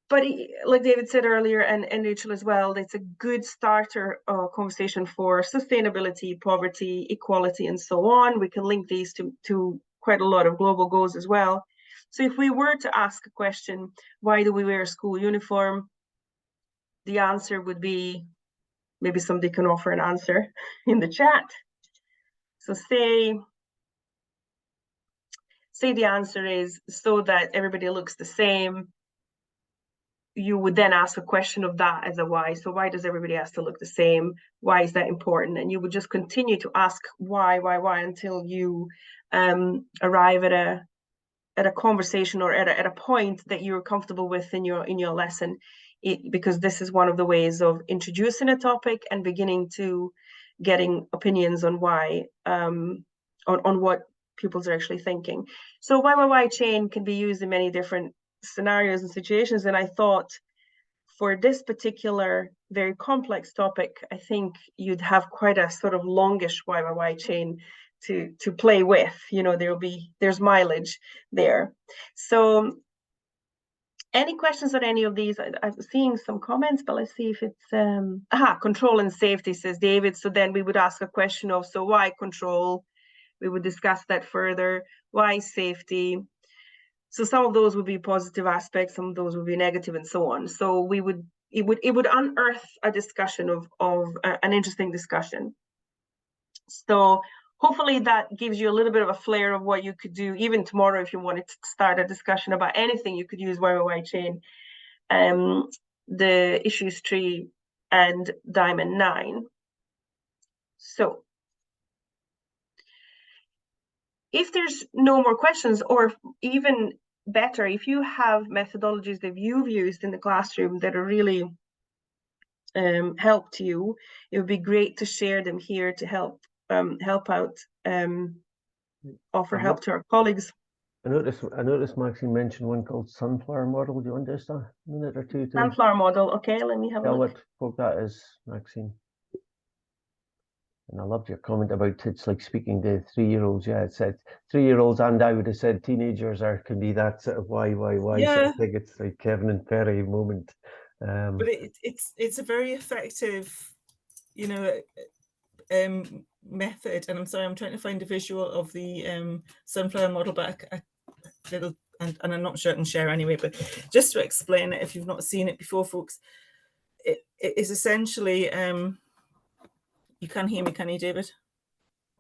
But like David said earlier, and Rachel as well, it's a good starter conversation for sustainability, poverty, equality, and so on. We can link these to quite a lot of global goals as well. So if we were to ask a question, why do we wear a school uniform? The answer would be, maybe somebody can offer an answer in the chat. So say the answer is so that everybody looks the same. You would then ask a question of that as a why. So why does everybody have to look the same? Why is that important? And you would just continue to ask why until you arrive at a conversation or at a point that you're comfortable with in your lesson. Because this is one of the ways of introducing a topic and beginning to getting opinions on why, on what pupils are actually thinking. So why chain can be used in many different scenarios and situations. And I thought for this particular very complex topic, I think you'd have quite a sort of longish why chain to play with. You know, there's mileage there. So any questions on any of these? I'm seeing some comments, but let's see if it's control and safety, says David. So then we would ask a question of, so why control? We would discuss that further. Why safety? So some of those would be positive aspects, some of those would be negative, and so on. So it would unearth a discussion of an interesting discussion. So hopefully that gives you a little bit of a flair of what you could do. Even tomorrow, if you wanted to start a discussion about anything, you could use why chain, the issues tree, and diamond 9. So if there's no more questions, or even better, if you have methodologies that you've used in the classroom that are really helped you, it would be great to share them here to help out, offer help to our colleagues. I noticed Maxine mentioned one called sunflower model. Do you want just a minute or two to Sunflower model? Okay, let me have a look. What that is, Maxine. And I loved your comment about it's like speaking to 3-year-olds. Yeah, it said 3-year-olds, and I would have said teenagers can be that sort of why Yeah. sort of thing. It's like Kevin and Perry moment. But it's a very effective, you know, method. And I'm sorry, I'm trying to find a visual of the sunflower model, but a little, and I'm not sure I can share anyway. But just to explain it, if you've not seen it before, folks, it is essentially. You can hear me, can you, David?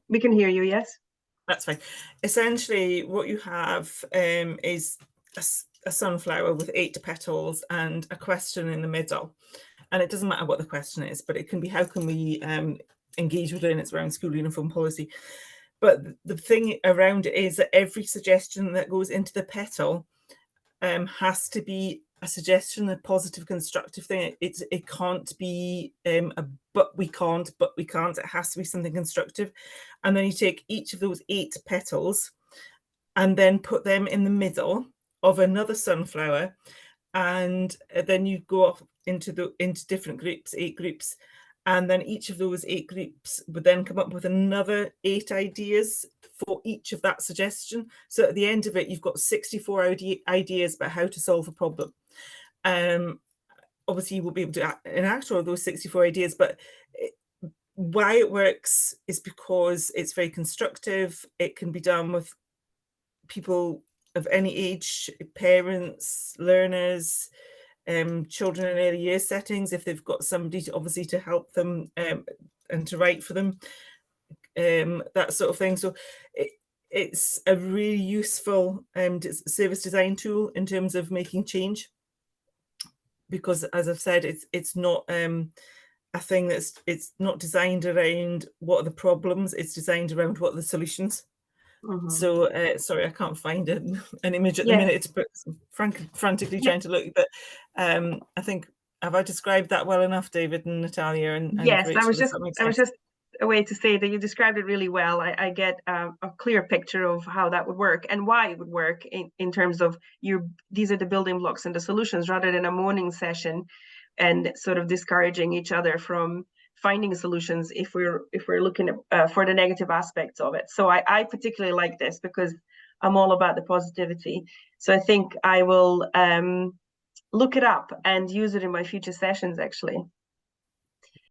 We can hear you, yes. That's fine. Essentially, what you have is a sunflower with 8 petals and a question in the middle. And it doesn't matter what the question is, but it can be, how can we engage with learners around school uniform policy? But the thing around it is that every suggestion that goes into the petal has to be a suggestion, a positive, constructive thing. It can't be but we can't. It has to be something constructive. And then you take each of those 8 petals and then put them in the middle of another sunflower and then you go off into different groups, 8 groups, and then each of those 8 groups would then come up with another 8 ideas for each of that suggestion. So at the end of it, you've got 64 ideas about how to solve a problem. Obviously, you will be able to enact all of those 64 ideas, but why it works is because it's very constructive. It can be done with people of any age, parents, learners, children in early year settings, if they've got somebody to help them and to write for them, that sort of thing. So it's a really useful service design tool in terms of making change, because, as I've said, it's not a thing it's not designed around what are the problems, it's designed around what are the solutions. So sorry, I can't find an image at the minute, but frantically trying to look. But I think, have I described that well enough, David and Natalia? And yes, Rachel, I was just a way to say that you described it really well. I get a clear picture of how that would work and why it would work in terms of these are the building blocks and the solutions, rather than a morning session and sort of discouraging each other from finding solutions if we're looking at, for the negative aspects of it. So I particularly like this because I'm all about the positivity. So I think I will look it up and use it in my future sessions, actually.